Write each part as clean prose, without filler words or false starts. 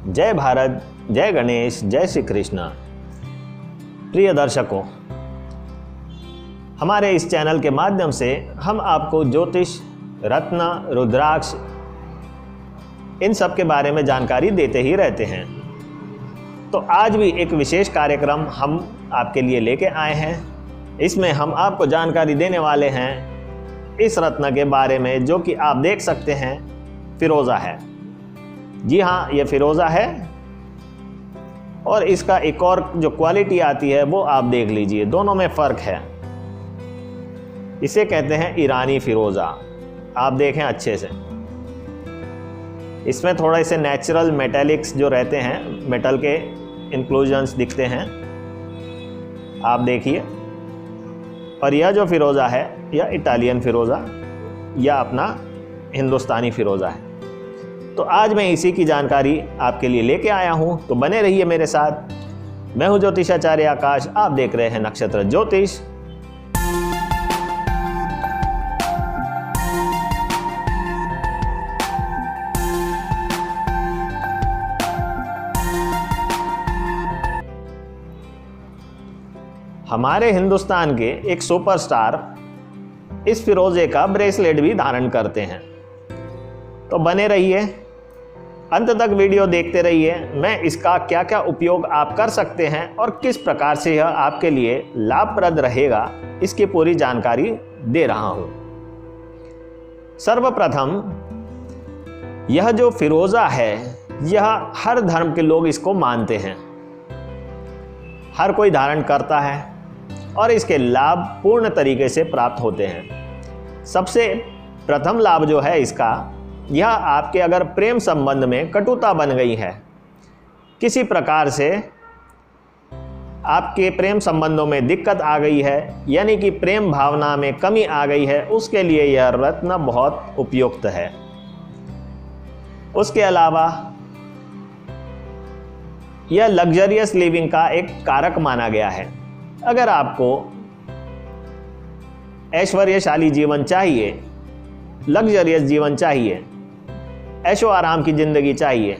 जय भारत, जय गणेश, जय श्री कृष्ण। प्रिय दर्शकों, हमारे इस चैनल के माध्यम से हम आपको ज्योतिष, रत्न, रुद्राक्ष इन सब के बारे में जानकारी देते ही रहते हैं। तो आज भी एक विशेष कार्यक्रम हम आपके लिए लेके आए हैं। इसमें हम आपको जानकारी देने वाले हैं इस रत्न के बारे में, जो कि आप देख सकते हैं फिरोज़ा है। जी हाँ, ये फिरोज़ा है और इसका एक और जो क्वालिटी आती है वो आप देख लीजिए, दोनों में फ़र्क है। इसे कहते हैं ईरानी फिरोज़ा। आप देखें अच्छे से, इसमें थोड़ा से नेचुरल मेटेलिक्स जो रहते हैं, मेटल के इंक्लूजन्स दिखते हैं, आप देखिए। और यह जो फिरोज़ा है यह इटालियन फिरोज़ा या अपना हिंदुस्तानी फिरोज़ा है। तो आज मैं इसी की जानकारी आपके लिए लेके आया हूँ, तो बने रहिए मेरे साथ। मैं हूँ ज्योतिषाचार्य आकाश, आप देख रहे हैं नक्षत्र ज्योतिष। हमारे हिंदुस्तान के एक सुपरस्टार इस फिरोजे का ब्रेसलेट भी धारण करते हैं। तो बने रहिए, अंत तक वीडियो देखते रहिए। मैं इसका क्या क्या उपयोग आप कर सकते हैं और किस प्रकार से यह आपके लिए लाभप्रद रहेगा, इसकी पूरी जानकारी दे रहा हूं। सर्वप्रथम, यह जो फिरोज़ा है यह हर धर्म के लोग इसको मानते हैं, हर कोई धारण करता है और इसके लाभ पूर्ण तरीके से प्राप्त होते हैं। सबसे प्रथम लाभ जो है इसका, यह आपके अगर प्रेम संबंध में कटुता बन गई है, किसी प्रकार से आपके प्रेम संबंधों में दिक्कत आ गई है, यानी कि प्रेम भावना में कमी आ गई है, उसके लिए यह रत्न बहुत उपयुक्त है। उसके अलावा यह लग्जरियस लिविंग का एक कारक माना गया है। अगर आपको ऐश्वर्यशाली जीवन चाहिए, लग्जरियस जीवन चाहिए, ऐशो आराम की जिंदगी चाहिए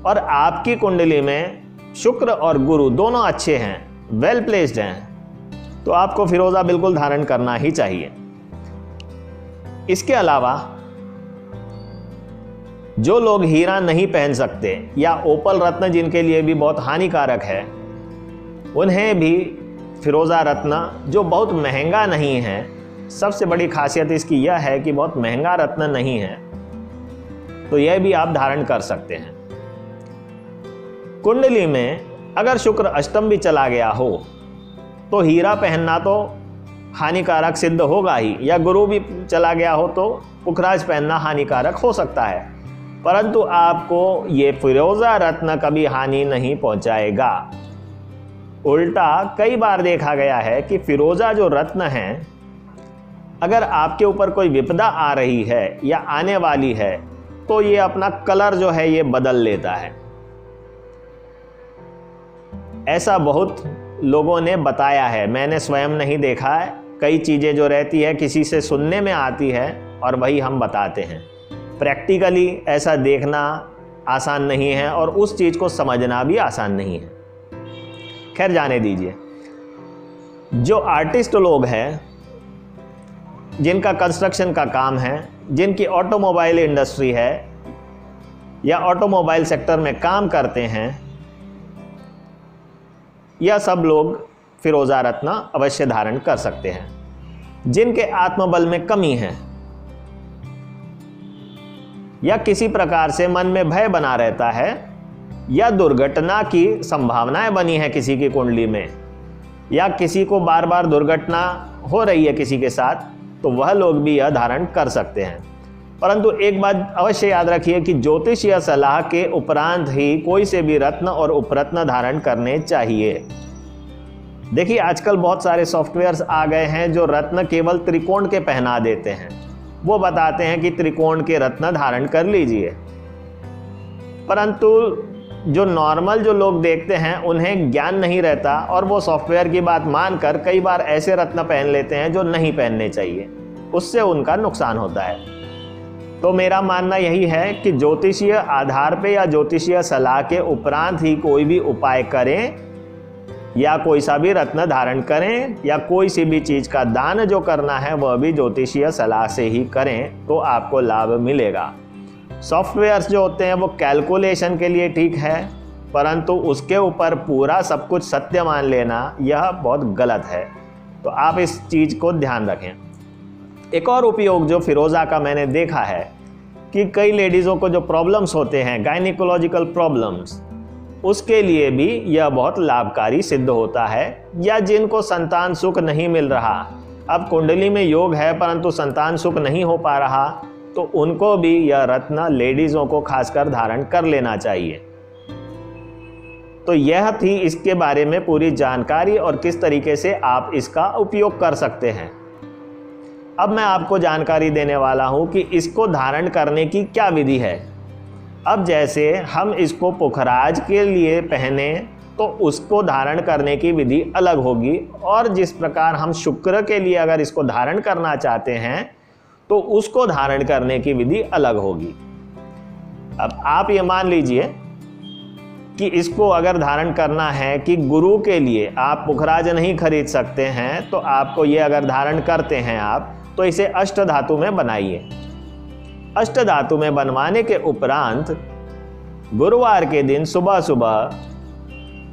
और आपकी कुंडली में शुक्र और गुरु दोनों अच्छे हैं, वेल प्लेस्ड हैं, तो आपको फिरोज़ा बिल्कुल धारण करना ही चाहिए। इसके अलावा जो लोग हीरा नहीं पहन सकते या ओपल रत्न जिनके लिए भी बहुत हानिकारक है, उन्हें भी फिरोज़ा रत्न जो बहुत महंगा नहीं है, सबसे बड़ी खासियत इसकी यह है कि बहुत महंगा रत्न नहीं है, तो यह भी आप धारण कर सकते हैं। कुंडली में अगर शुक्र अष्टम भी चला गया हो तो हीरा पहनना तो हानिकारक सिद्ध होगा ही, या गुरु भी चला गया हो तो पुखराज पहनना हानिकारक हो सकता है, परंतु आपको ये फिरोज़ा रत्न कभी हानि नहीं पहुंचाएगा। उल्टा कई बार देखा गया है कि फिरोज़ा जो रत्न है, अगर आपके ऊपर कोई विपदा आ रही है या आने वाली है तो ये अपना कलर जो है ये बदल लेता है। ऐसा बहुत लोगों ने बताया है, मैंने स्वयं नहीं देखा है। कई चीज़ें जो रहती है किसी से सुनने में आती है और वही हम बताते हैं। प्रैक्टिकली ऐसा देखना आसान नहीं है और उस चीज़ को समझना भी आसान नहीं है। खैर, जाने दीजिए। जो आर्टिस्ट लोग हैं, जिनका कंस्ट्रक्शन का काम है, जिनकी ऑटोमोबाइल इंडस्ट्री है या ऑटोमोबाइल सेक्टर में काम करते हैं, यह सब लोग फिरोज़ा रत्न अवश्य धारण कर सकते हैं। जिनके आत्मबल में कमी है या किसी प्रकार से मन में भय बना रहता है या दुर्घटना की संभावनाएं बनी है किसी की कुंडली में, या किसी को बार बार दुर्घटना हो रही है किसी के साथ, तो वह लोग भी यह धारण कर सकते हैं। परंतु एक बात अवश्य याद रखिए कि ज्योतिष या सलाह के उपरांत ही कोई से भी रत्न और उपरत्न धारण करने चाहिए। देखिए, आजकल बहुत सारे सॉफ्टवेयर्स आ गए हैं जो रत्न केवल त्रिकोण के पहना देते हैं। वो बताते हैं कि त्रिकोण के रत्न धारण कर लीजिए, परंतु जो नॉर्मल जो लोग देखते हैं उन्हें ज्ञान नहीं रहता और वो सॉफ्टवेयर की बात मानकर कई बार ऐसे रत्न पहन लेते हैं जो नहीं पहनने चाहिए। उससे उनका नुकसान होता है। तो मेरा मानना यही है कि ज्योतिषीय आधार पे या ज्योतिषीय सलाह के उपरांत ही कोई भी उपाय करें या कोई सा भी रत्न धारण करें या कोई सी भी चीज़ का दान जो करना है वह भी ज्योतिषीय सलाह से ही करें तो आपको लाभ मिलेगा। सॉफ्टवेयर्स जो होते हैं वो कैलकुलेशन के लिए ठीक है, परंतु उसके ऊपर पूरा सब कुछ सत्य मान लेना यह बहुत गलत है। तो आप इस चीज़ को ध्यान रखें। एक और उपयोग जो फिरोज़ा का मैंने देखा है कि कई लेडीज़ों को जो प्रॉब्लम्स होते हैं, गायनिकोलॉजिकल प्रॉब्लम्स, उसके लिए भी यह बहुत लाभकारी सिद्ध होता है। या जिनको संतान सुख नहीं मिल रहा, अब कुंडली में योग है परंतु संतान सुख नहीं हो पा रहा, तो उनको भी यह रत्न लेडीज़ों को खासकर धारण कर लेना चाहिए। तो यह थी इसके बारे में पूरी जानकारी और किस तरीके से आप इसका उपयोग कर सकते हैं। अब मैं आपको जानकारी देने वाला हूं कि इसको धारण करने की क्या विधि है। अब जैसे हम इसको पुखराज के लिए पहने तो उसको धारण करने की विधि अलग होगी, और जिस प्रकार हम शुक्र के लिए अगर इसको धारण करना चाहते हैं तो उसको धारण करने की विधि अलग होगी। अब आप ये मान लीजिए कि इसको अगर धारण करना है कि गुरु के लिए आप पुखराज नहीं खरीद सकते हैं, तो आपको ये अगर धारण करते हैं आप, तो इसे अष्ट धातु में बनाइए। अष्ट धातु में बनवाने के उपरांत गुरुवार के दिन सुबह सुबह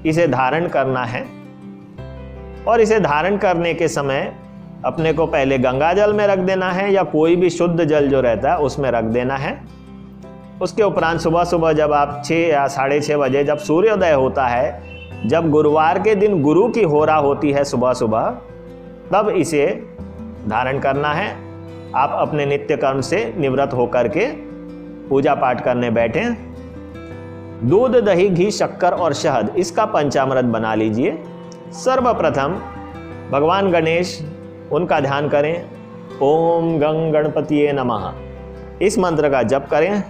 इसे धारण करना है, और इसे धारण करने के समय अपने को पहले गंगा जल में रख देना है या कोई भी शुद्ध जल जो रहता है उसमें रख देना है। उसके उपरांत सुबह सुबह जब आप 6 या 6:30 बजे जब सूर्योदय होता है, जब गुरुवार के दिन गुरु की होरा होती है सुबह सुबह, तब इसे धारण करना है। आप अपने नित्य कर्म से निवृत्त होकर के पूजा पाठ करने बैठें। दूध, दही, घी, शक्कर और शहद इसका पंचामृत बना लीजिए। सर्वप्रथम भगवान गणेश, उनका ध्यान करें। ओम गंग गणपतिये नमः, इस मंत्र का जप करें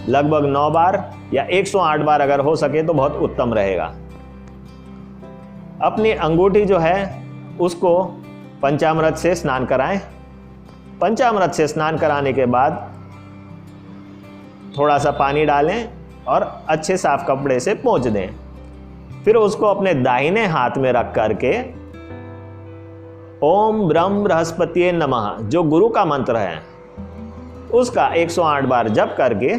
लगभग 9 बार या 108 बार अगर हो सके तो बहुत उत्तम रहेगा। अपनी अंगूठी जो है उसको पंचामृत से स्नान कराएं। पंचामृत से स्नान कराने के बाद थोड़ा सा पानी डालें और अच्छे साफ कपड़े से पोंछ दें। फिर उसको अपने दाहिने हाथ में रख करके ओम ब्रह्म बृहस्पतिये नमः, जो गुरु का मंत्र है, उसका 108 बार जप करके,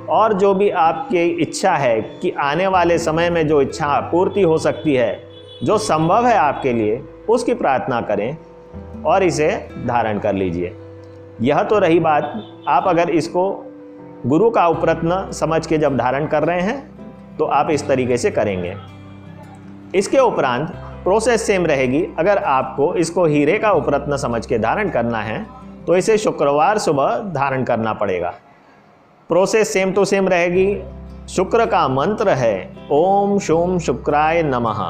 और जो भी आपकी इच्छा है कि आने वाले समय में जो इच्छा पूर्ति हो सकती है, जो संभव है आपके लिए, उसकी प्रार्थना करें और इसे धारण कर लीजिए। यह तो रही बात, आप अगर इसको गुरु का उपरत्न समझ के जब धारण कर रहे हैं तो आप इस तरीके से करेंगे। इसके उपरांत प्रोसेस सेम रहेगी। अगर आपको इसको हीरे का उपरत्न समझ के धारण करना है तो इसे शुक्रवार सुबह धारण करना पड़ेगा। प्रोसेस सेम टू सेम रहेगी। शुक्र का मंत्र है ओम शोम शुक्राय नमः।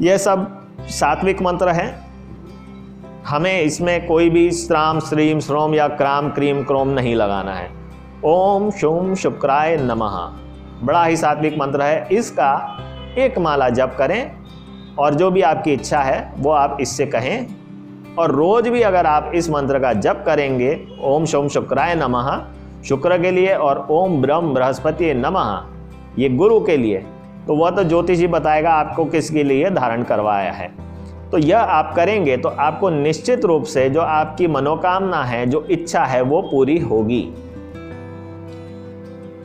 यह सब सात्विक मंत्र है। हमें इसमें कोई भी श्राम, श्रीम, श्रोम या क्राम, क्रीम, क्रोम नहीं लगाना है। ओम शोम शुक्राय नमः बड़ा ही सात्विक मंत्र है। इसका एक माला जप करें और जो भी आपकी इच्छा है वो आप इससे कहें। और रोज भी अगर आप इस मंत्र का जप करेंगे, ओम शोम शुक्राय नमः शुक्र के लिए और ओम ब्रह्म बृहस्पति नमः ये गुरु के लिए, तो वह तो ज्योतिषी बताएगा आपको किसके लिए धारण करवाया है। तो यह आप करेंगे तो आपको निश्चित रूप से जो आपकी मनोकामना है, जो इच्छा है, वो पूरी होगी।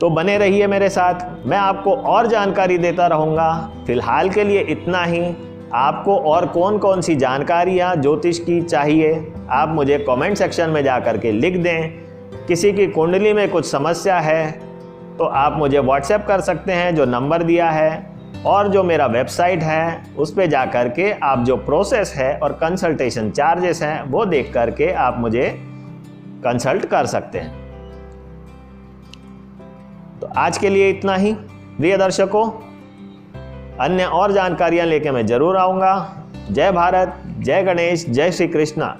तो बने रहिए मेरे साथ, मैं आपको और जानकारी देता रहूँगा। फिलहाल के लिए इतना ही। आपको और कौन कौन सी जानकारियाँ ज्योतिष की चाहिए, आप मुझे कमेंट सेक्शन में जा कर के लिख दें। किसी की कुंडली में कुछ समस्या है तो आप मुझे व्हाट्सएप कर सकते हैं, जो नंबर दिया है, और जो मेरा वेबसाइट है उस पे जा कर के आप जो प्रोसेस है और कंसल्टेशन चार्जेस हैं वो देख कर के आप मुझे कंसल्ट कर सकते हैं। तो आज के लिए इतना ही प्रिय दर्शकों। अन्य और जानकारियां लेके मैं जरूर आऊँगा। जय भारत, जय गणेश, जय श्री कृष्णा।